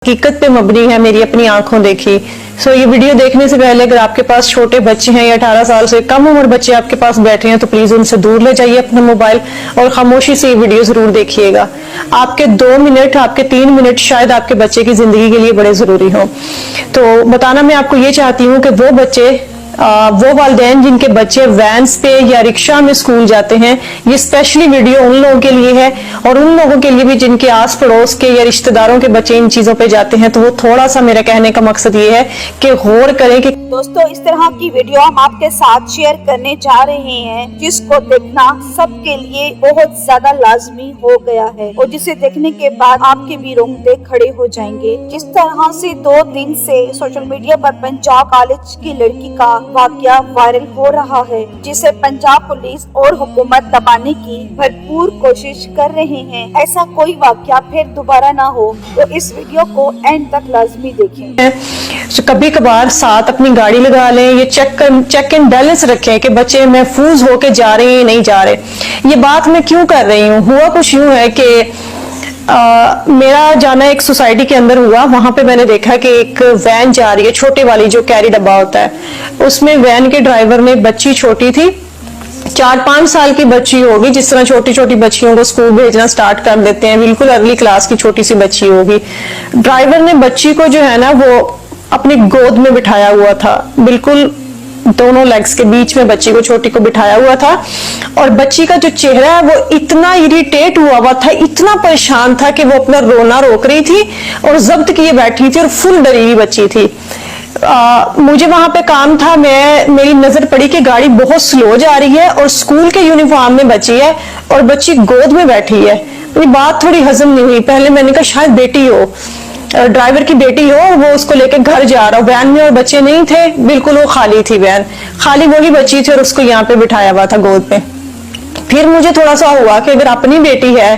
हकीकत पे मबनी है, मेरी अपनी आंखों देखी। ये वीडियो देखने से पहले अगर आपके पास छोटे बच्चे हैं या 18 साल से कम उम्र बच्चे आपके पास बैठे हैं तो प्लीज उनसे दूर ले जाइए अपना मोबाइल और खामोशी से ये वीडियो जरूर देखिएगा। आपके 2 मिनट, आपके 3 मिनट शायद आपके बच्चे की जिंदगी के लिए बड़े जरूरी हो। तो बताना मैं आपको ये चाहती हूँ कि वो बच्चे, वो वालिदैन जिनके बच्चे वैन्स पे या रिक्शा में स्कूल जाते हैं, ये स्पेशली वीडियो उन लोगों के लिए है और उन लोगों के लिए भी जिनके आस पड़ोस के या रिश्तेदारों के बच्चे इन चीजों पे जाते हैं। तो वो थोड़ा सा मेरा कहने का मकसद ये है कि गौर करें कि दोस्तों, इस तरह की वीडियो हम आपके साथ शेयर करने जा रहे हैं जिसको देखना सबके लिए बहुत ज्यादा लाजमी हो गया है और जिसे देखने के बाद आपके भी रोंगटे खड़े हो जाएंगे। जिस तरह से 2 दिन से सोशल मीडिया पर पंजाब कॉलेज की लड़की का वाकया वायरल हो रहा है, जिसे पंजाब पुलिस और हुकूमत दबाने की भरपूर कोशिश कर रहे हैं। ऐसा कोई वाकया फिर दोबारा ना हो तो इस वीडियो को एंड तक लाजमी देखें। कभी कभार साथ अपनी गाड़ी लगा लें, ये चेक एंड बैलेंस रखें कि बच्चे महफूज होके जा रहे हैं नहीं जा रहे। ये बात मैं क्यों कर रही हूँ, हुआ कुछ यूं है कि मेरा जाना एक सोसाइटी के अंदर हुआ। वहां पे मैंने देखा कि एक वैन जा रही है, छोटे वाली जो कैरी डब्बा होता है, उसमें वैन के ड्राइवर ने, बच्ची छोटी थी, 4-5 साल की बच्ची होगी, जिस तरह छोटी छोटी बच्चियों को स्कूल भेजना स्टार्ट कर देते हैं, बिल्कुल अर्ली क्लास की छोटी सी बच्ची होगी। ड्राइवर ने बच्ची को जो है ना वो अपनी गोद में बिठाया हुआ था, बिल्कुल दोनों लेग्स के बीच में बच्ची को, छोटी को बिठाया हुआ था। और बच्ची का जो चेहरा है वो इतना इरिटेट हुआ था, इतना परेशान था कि वो अपना रोना रोक रही थी और जब्त किए बैठी थी और फुल डरी हुई बच्ची थी। मुझे वहां पे काम था, मेरी नजर पड़ी कि गाड़ी बहुत स्लो जा रही है और स्कूल के यूनिफॉर्म में बच्ची है और बच्ची गोद में बैठी है। मेरी बात थोड़ी हजम नहीं हुई। पहले मैंने कहा शायद बेटी हो, ड्राइवर की बेटी हो, वो उसको लेके घर जा रहा हो। वैन में और बच्चे नहीं थे, बिल्कुल वो खाली थी वैन, खाली वही बच्ची थी और उसको यहाँ पे बिठाया हुआ था गोद में। फिर मुझे थोड़ा सा हुआ कि अगर अपनी बेटी है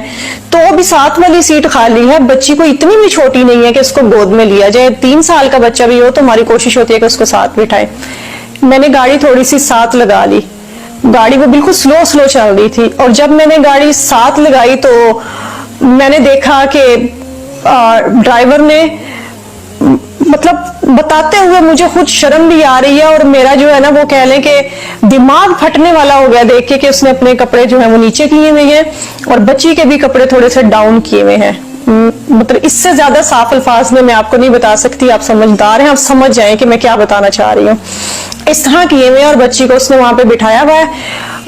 तो भी साथ वाली सीट खाली है, बच्ची को इतनी भी छोटी नहीं है कि उसको गोद में लिया जाए। 3 साल का बच्चा भी हो तो हमारी कोशिश होती है कि उसको साथ बिठाए। मैंने गाड़ी थोड़ी सी साथ लगा ली, गाड़ी वो बिल्कुल स्लो स्लो चल रही थी और जब मैंने गाड़ी साथ लगाई तो मैंने देखा कि ड्राइवर ने, मतलब बताते हुए मुझे खुद शर्म भी आ रही है और मेरा जो है ना वो कह लें कि दिमाग फटने वाला हो गया देख के कि उसने अपने कपड़े जो है वो नीचे किए हुए हैं और बच्ची के भी कपड़े थोड़े से डाउन किए हुए हैं। मतलब इससे ज्यादा साफ अल्फाज में मैं आपको नहीं बता सकती, आप समझदार हैं, आप समझ जाएं कि मैं क्या बताना चाह रही हूँ। इस तरह किए हुए और बच्ची को उसने वहां पे बिठाया हुआ है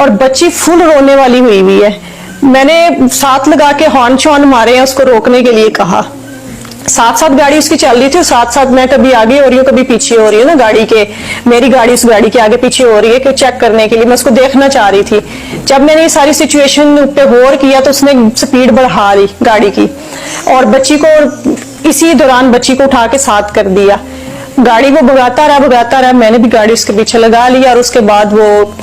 और बच्ची फुल रोने वाली हुई हुई है। मैंने साथ लगा के हॉर्न शॉर्न मारे हैं, उसको रोकने के लिए कहा। साथ साथ गाड़ी उसकी चल रही थी और साथ साथ मैं कभी आगे हो रही हूँ कभी पीछे हो रही हूँ ना गाड़ी के, मेरी गाड़ी उस गाड़ी के आगे पीछे हो रही है कि चेक करने के लिए मैं उसको देखना चाह रही थी। जब मैंने ये सारी सिचुएशन पे गौर किया तो उसने स्पीड बढ़ा ली गाड़ी की और बच्ची को, इसी दौरान बच्ची को उठा के साथ कर दिया। गाड़ी वो भगाता रहा, मैंने भी गाड़ी उसके पीछे लगा लिया और उसके बाद वो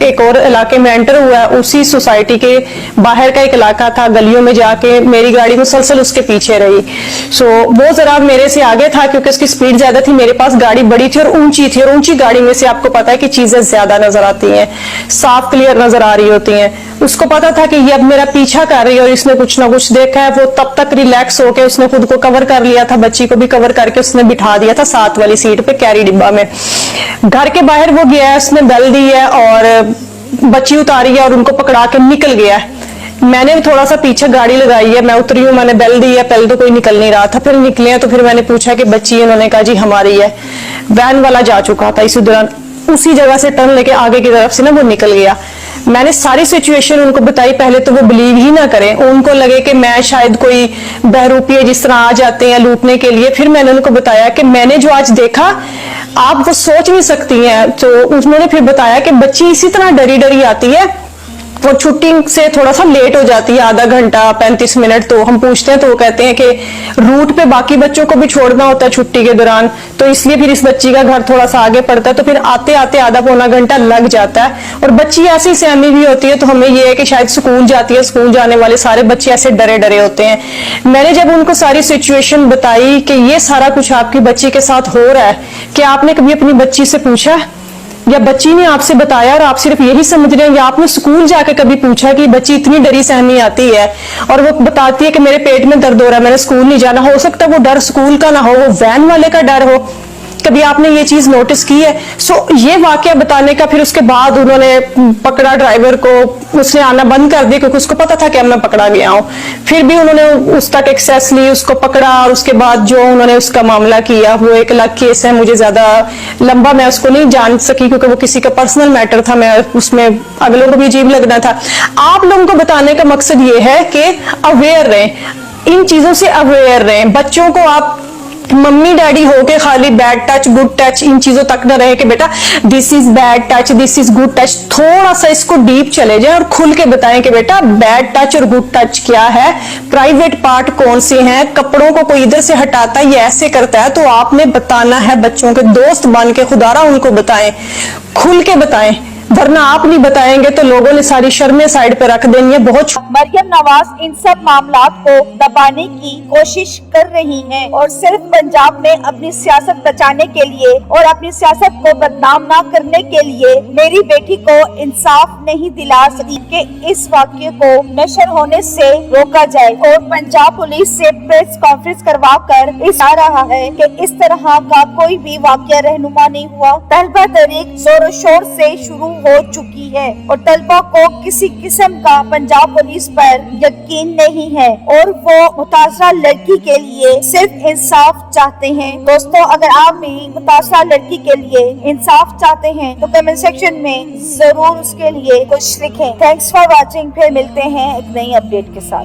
एक और इलाके में एंटर हुआ। उसी सोसाइटी के बाहर का एक इलाका था, गलियों में जाके मेरी गाड़ी मुसलसल उसके पीछे रही। वो जरा मेरे से आगे था क्योंकि उसकी स्पीड ज्यादा थी, मेरे पास गाड़ी बड़ी थी और ऊंची थी और ऊंची गाड़ी में से आपको पता है कि चीजें ज्यादा नजर आती हैं, साफ क्लियर नजर आ रही होती हैं। उसको पता था कि ये अब मेरा पीछा कर रही है और इसने कुछ ना कुछ देखा है। वो तब तक रिलैक्स होके उसने खुद को कवर कर लिया था, बच्ची को भी कवर करके उसने बिठा दिया था साथ वाली सीट पे कैरी डिब्बा में। घर के बाहर वो गया है, उसने बेल दी है और बच्ची उतारी है और उनको पकड़ा के निकल गया है। मैंने थोड़ा सा पीछे गाड़ी लगाई है, मैं उतरी हूँ, मैंने बेल दी है, पहले तो कोई निकल नहीं रहा था, फिर निकले हैं तो फिर मैंने पूछा कि बच्ची है, उन्होंने कहा जी हमारी है। वैन वाला जा चुका था, इसी दौरान उसी जगह से टर्न लेके आगे की तरफ से ना वो निकल गया। मैंने सारी सिचुएशन उनको बताई, पहले तो वो बिलीव ही ना करें, उनको लगे कि मैं शायद कोई बहरूपी है जिस तरह आ जाते हैं लूटने के लिए। फिर मैंने उनको बताया कि मैंने जो आज देखा आप वो सोच नहीं सकती हैं। तो उन्होंने फिर बताया कि बच्ची इसी तरह डरी डरी आती है और छुट्टी से थोड़ा सा लेट हो जाती है, आधा घंटा 35 मिनट। तो हम पूछते हैं तो वो कहते हैं कि रूट पे बाकी बच्चों को भी छोड़ना होता है छुट्टी के दौरान, तो इसलिए फिर इस बच्ची का घर थोड़ा सा आगे पड़ता है, तो फिर आते आते आधा पौना घंटा लग जाता है। और बच्ची ऐसी सहमी भी होती है, तो हमें ये है कि शायद स्कूल जाती है, स्कूल जाने वाले सारे बच्चे ऐसे डरे डरे होते हैं। मैंने जब उनको सारी सिचुएशन बताई कि ये सारा कुछ आपकी बच्ची के साथ हो रहा है, कि आपने कभी अपनी बच्ची से पूछा या बच्ची ने आपसे बताया और आप सिर्फ यही समझ रहे हैं, या आपने स्कूल जाके कभी पूछा कि बच्ची इतनी डरी सहमी आती है और वो बताती है कि मेरे पेट में दर्द हो रहा है, मैंने स्कूल नहीं जाना। हो सकता है वो डर स्कूल का ना हो, वो वैन वाले का डर हो। कभी आपने ये चीज नोटिस की है? ये वाकया बताने का फिर उसके बाद उन्होंने पकड़ा ड्राइवर को, उसने आना बंद कर दिया क्योंकि उसको पता था कि अब मैं पकड़ा गया हूं। फिर भी उन्होंने उस तक एक्सेस ली, उसको पकड़ा और उसके बाद जो उन्होंने उसका मामला किया वो एक अलग केस है। मुझे ज्यादा लंबा मैं उसको नहीं जान सकी क्योंकि वो किसी का पर्सनल मैटर था, मैं उसमें अगलों को भी अजीब लगना था। आप लोगों को बताने का मकसद ये है कि अवेयर रहें, इन चीजों से अवेयर रहें। बच्चों को आप मम्मी डैडी होके खाली bad touch good touch in चीजों तक न रहे कि बेटा this is bad touch this is good touch. थोड़ा सा इसको डीप चले जाए और खुल के बताएं कि बेटा बैड टच और गुड टच क्या है, प्राइवेट पार्ट कौन से हैं, कपड़ों को कोई इधर से हटाता है, ये ऐसे करता है, तो आपने बताना है। बच्चों के दोस्त बन के खुदारा उनको बताएं, खुल के बताएं, वरना आप नहीं बताएंगे तो लोगों ने सारी शर्में साइड पे रख देनी है। बहुत मरियम नवाज इन सब मामलात को दबाने की कोशिश कर रही हैं और सिर्फ पंजाब में अपनी सियासत बचाने के लिए और अपनी सियासत को बदनाम ना करने के लिए मेरी बेटी को इंसाफ नहीं दिला सकती कि इस वाक्य को नशर होने से रोका जाए। और पंजाब पुलिस से प्रेस कॉन्फ्रेंस करवा कर इस आ रहा है कि इस तरह का कोई भी वाक्य रहनुमा नहीं हुआ। तलबा तहरीक जोरों शोर से शुरू हो चुकी है और तलबा को किसी किस्म का पंजाब पुलिस पर यकीन नहीं है और वो मुतासरा लड़की के लिए सिर्फ इंसाफ चाहते हैं। दोस्तों, अगर आप भी मुतासरा लड़की के लिए इंसाफ चाहते हैं तो कमेंट सेक्शन में जरूर उसके लिए कुछ लिखें। Thanks for watching. फिर मिलते हैं एक नई अपडेट के साथ।